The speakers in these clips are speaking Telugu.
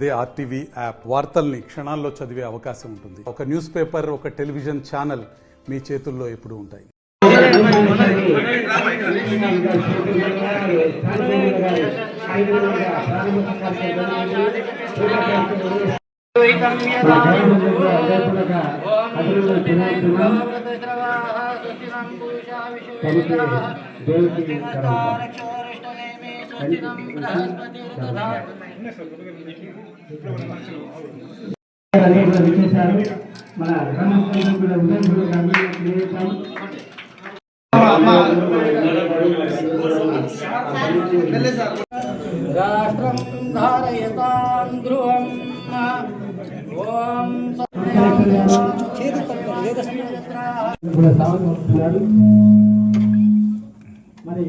అదే ఆర్టీవీ యాప్ వార్తల్ని క్షణాల్లో చదివే అవకాశం ఉంటుంది. ఒక న్యూస్ పేపర్, ఒక టెలివిజన్ ఛానల్ మీ చేతుల్లో ఎప్పుడూ ఉంటాయి. మన రాష్ట్రం ధారయతాం ధ్రువం ఓం మరి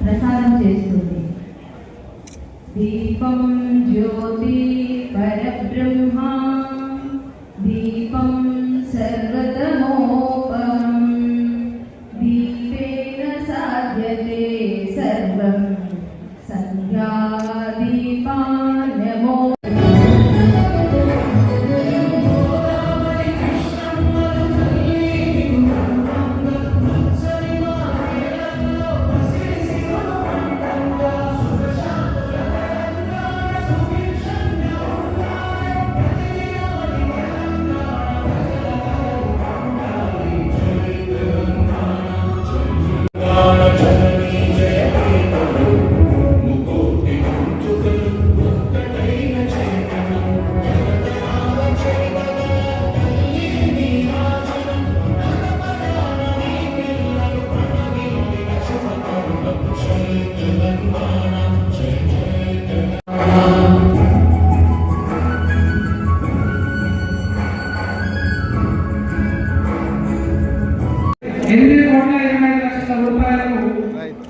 ప్రసాదం చేస్తుంది. దీపం జ్యోతి పరబ్రహ్మ దీపం సర్వతమోపమం దీపేన సాధ్యతే సర్వం సంధ్యా దీపాన్యమో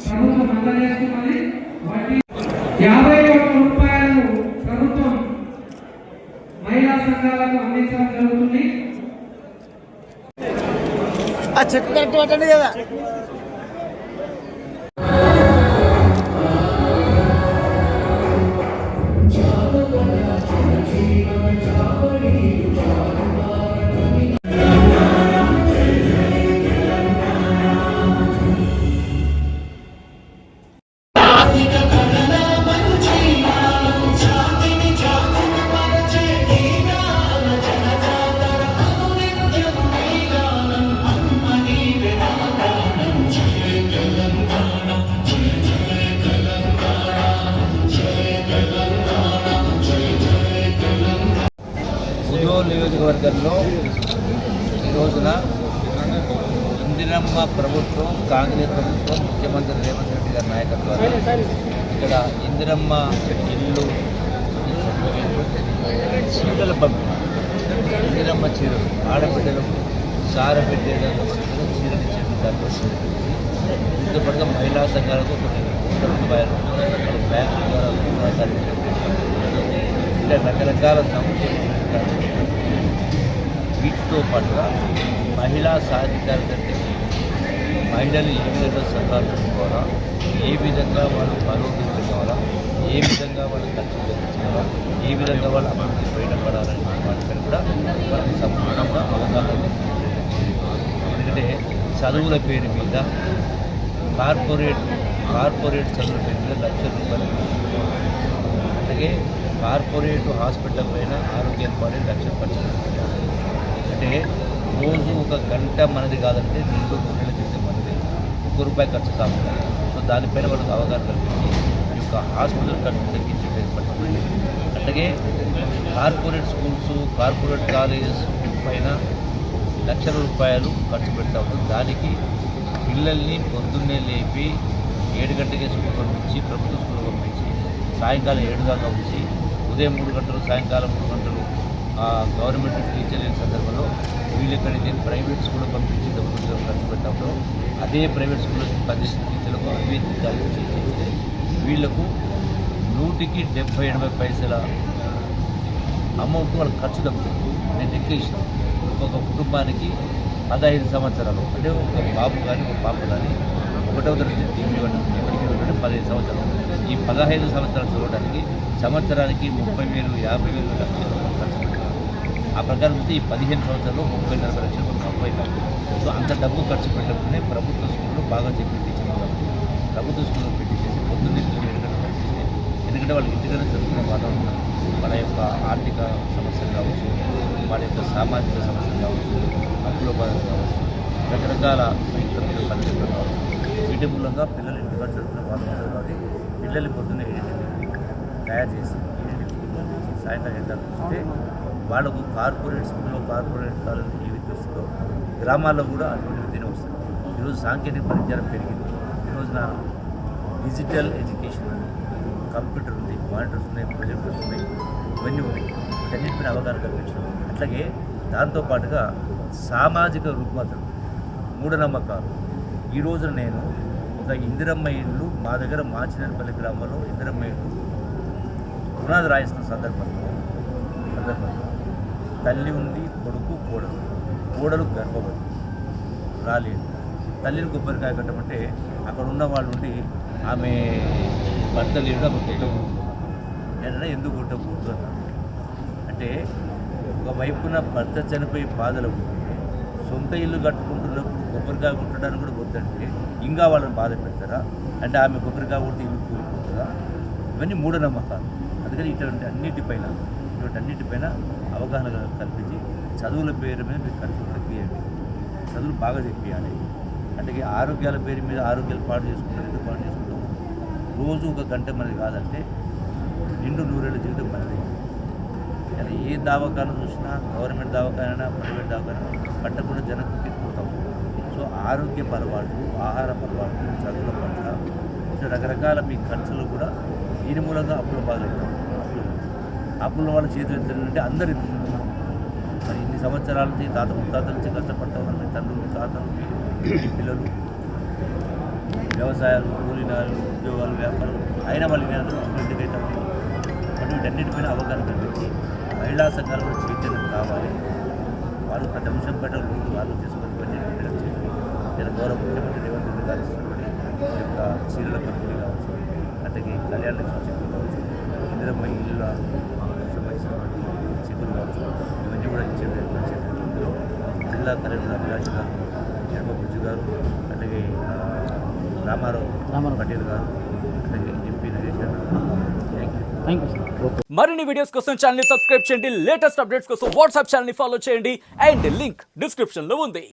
ప్రభుత్వం అందజేస్తున్నది. 50 కోట్ల రూపాయలను ప్రభుత్వం మహిళా సంఘాలకు అందించడం జరుగుతుంది. ఆ చెక్ కరెక్ట్ పట్టండి కదా. నియోజకవర్గంలో ఈ రోజున ఇందిరమ్మ ప్రభుత్వం, కాంగ్రెస్ ప్రభుత్వం, ముఖ్యమంత్రి రేవంత్ రెడ్డి గారి నాయకత్వంలో ఇక్కడ ఇందిరమ్మ ఇల్లు, చీరల పంపిణీ, ఇందిరమ్మ చీరలు ఆడబిడ్డలకు సారబిడ్డలకు చీరలు చేపట్టారు. దీంతో పాటుగా మహిళా సంఘాలకు కొన్ని కోట్ల రూపాయలు బ్యాంకు ద్వారా సహకరించారు. ఇలా రకరకాల సంక్షేమ వీటితో పాటుగా మహిళా సాధికారిత అంటే మహిళలు ఏ విధంగా సంపాదించుకోవాలా, ఏ విధంగా వాళ్ళు బలోపేతమవ్వాలా, ఏ విధంగా వాళ్ళు ఖర్చు తెచ్చుకోవాలా, ఏ విధంగా వాళ్ళు అభివృద్ధి బయటపడాలనే వాటిపై కూడా వాళ్ళకి సంపూర్ణంగా అవగాహన. ఎందుకంటే చదువుల పేరు మీద కార్పొరేట్ చదువుల పేరు మీద ₹1,00,000, అలాగే కార్పొరేట్ హాస్పిటల్ పైన ఆరోగ్యం పడే ₹1,00,000 ఖర్చు. అంటే రోజు 1 గంట మనది కాదంటే 2 గంటల చేసే మనది ₹1 ఖర్చు కాకుండా, సో దానిపైన వాళ్ళకి అవగాహన కల్పించి ఈ యొక్క హాస్పిటల్ ఖర్చు తగ్గించి ఏర్పరచబడింది. అలాగే కార్పొరేట్ స్కూల్స్, కార్పొరేట్ కాలేజెస్ పైన ₹1,00,000 ఖర్చు పెడతా ఉంటుంది. దానికి పిల్లల్ని పొద్దున్నే లేపి 7 గంటలకే స్కూల్ పంపించి, ప్రభుత్వ స్కూల్ పంపించి, సాయంకాలం 7 దాకా ఉంచి, ఉదయం 3 గంటలు, సాయంకాలం 3 గంటలు గవర్నమెంట్ టీచర్ లేని సందర్భంలో వీళ్ళు ఎక్కడైతే ప్రైవేట్ స్కూల్లో పంపించి టీచర్లకు ఖర్చు పెట్టినప్పుడు అదే ప్రైవేట్ స్కూల్లో 10 టీచర్లకు అవే జీతాలు చేస్తే వీళ్లకు 100-70-80 పైసల అమౌంట్ వాళ్ళకి ఖర్చు తగ్గుతుంది. నేను లెక్కేసిన ఒక్కొక్క కుటుంబానికి 15 సంవత్సరాలు, అంటే ఒక బాబు కానీ ఒక పాప కానీ 1వ తరగతి ఇప్పటికీ 15 సంవత్సరాలు. ఈ 15 సంవత్సరాలు చదవడానికి సంవత్సరానికి 30,000, 50,000 లక్షలు ఖర్చు పెట్టాలి. ఆ ప్రకారం చూస్తే ఈ 15 సంవత్సరాలు 30-40 లక్షలు తక్కువ అవుతాయి. సో అంత డబ్బు ఖర్చు పెట్టకుండానే ప్రభుత్వ స్కూల్లో బాగా చెప్పి టీచర్లు కాబట్టి ప్రభుత్వ స్కూల్లో పెట్టేసేసి పొద్దున్నే ఎందుకంటే వాళ్ళకి ఇంటికనే చదువుకునే వాతావరణం, వాళ్ళ యొక్క ఆర్థిక సమస్యలు కావచ్చు, వాళ్ళ యొక్క సామాజిక సమస్యలు కావచ్చు, అప్పుల బాధలు కావచ్చు, రకరకాల పద్ధతులు కావచ్చు. వీటి మూలంగా పిల్లలు ఇంటిగా చదువుకునే వాతావరణం కాబట్టి పిల్లల్ని పొద్దున్నే తయారు చేసి సాయంత్రం ఎండాలు చూస్తే వాళ్ళకు కార్పొరేట్ స్కూల్లో కార్పొరేట్ కాలేజీ ఏ విద్య వస్తుందో గ్రామాల్లో కూడా అటువంటి విద్యనే వస్తుంది. ఈరోజు సాంకేతిక పరిజ్ఞానం పెరిగింది. ఈరోజున డిజిటల్ ఎడ్యుకేషన్ ఉంది, కంప్యూటర్ ఉంది, మానిటర్స్ ఉన్నాయి, ప్రొజెక్టర్స్ ఉన్నాయి, ఇవన్నీ ఉన్నాయి. వీటన్నిటిపైన అవగాహన కల్పించడం. అట్లాగే దాంతోపాటుగా సామాజిక రుగ్మతలు, మూఢనమ్మకాలు. ఈ రోజున నేను ఒక ఇందిరమ్మ ఇల్లు మా దగ్గర మాచినేనిపల్లి గ్రామంలో ఇందిరమ్మ ఇల్లు పునాది రాయిస్తున్న సందర్భంలో తల్లి ఉంది, కొడుకు, కోడలు గర్భవతి రాలేదు. తల్లిని కొబ్బరికాయ కట్టమంటే అక్కడ ఉన్న వాళ్ళు ఉండి ఆమె భర్త లేడు, ఆమె కొట్టకూడదు. నేను ఎందుకు కొట్టకూడదు అన్నాను. అంటే ఒకవైపున భర్త చనిపోయి బాధలు ఉంటే సొంత ఇల్లు కట్టుకుంటున్నప్పుడు కొబ్బరికాయ కొట్టడానికి కూడా వద్దంటే ఇంకా వాళ్ళని బాధ పెడతారా? అంటే ఆమె కొబ్బరికాయ కొడితే ఇల్లు కూలిపోతుందా? ఇవన్నీ మూఢనమ్మకాలు. అందుకని ఇటువంటి అన్నిటిపైన అవగాహన కల్పించి చదువుల పేరు మీద మీరు ఖర్చు తగ్గియండి, చదువులు బాగా చెప్పియాలి. అంటే ఆరోగ్యాల పేరు మీద ఆరోగ్యాలు పాడు చేసుకుంటారు. ఎందుకు పాడు చేసుకుంటాం? రోజు 1 గంట మనది కాదంటే నిండు 100 ఏళ్ళ జీవితం మనది. కానీ ఏ దవాఖాన చూసినా, గవర్నమెంట్ దవాఖాన, ప్రైవేట్ దవాఖాన పట్టకుండా జనం తీసుకుపోతాం. సో ఆరోగ్యపు అలవాటు, ఆహారపు అలవాటు, చదువుల పట్ల రకరకాల మీ ఖర్చులు కూడా దీని మూలంగా అప్పుల బాధలు అప్పుల వాళ్ళ చేతులు ఎత్తారంటే అందరూ మరి ఇన్ని సంవత్సరాల నుంచి తాత ముత్తాతల నుంచి కష్టపడతా ఉన్నారు. మీ తండ్రులు, తాతలు, మీ పిల్లలు వ్యవసాయాలు, కూలీనాలు, ఉద్యోగాలు, వ్యాపారాలు అయినా వాళ్ళు ఎందుకైతే మరి వీటన్నిటిపైన అవగాహన కల్పించి మహిళా సంఘాలు కూడా చైతన్యం కావాలి. వాళ్ళు ప్రతి అంశం పట్ల ముందు వాళ్ళు చేసుకొని ఇవన్నీ చేయాలి. నేను గౌరవ ముఖ్యమంత్రి రేవంత్ రెడ్డి గారు ఇస్తున్నటువంటి ఈ యొక్క చీరల పంపిణీ కావచ్చు, అట్లాగే కళ్యాణ లక్ష్మి చెక్కులు కావచ్చు, ఇందిరమ్మ ఇళ్ళ సంబంధించినటువంటి చెక్కులు కావచ్చు, ఇవన్నీ కూడా ఇచ్చే ప్రయత్నం చేసేందుకు జిల్లా కలెక్టర్ అభిలాష్ గారు, ఎడమ బుజ్జు గారు, అట్లాగే రామారావు పటేల్ గారు, అట్లాగే ఎంపీ నరేష్ గారు. Thank you. మరిన్ని వీడియోస్ కోసం ఛానల్ ని సబ్స్క్రైబ్ చేయండి. లేటెస్ట్ అప్డేట్స్ కోసం వాట్సాప్ ఛానల్ ని ఫాలో చేయండి. అండ్ లింక్ డిస్క్రిప్షన్ లో ఉంది.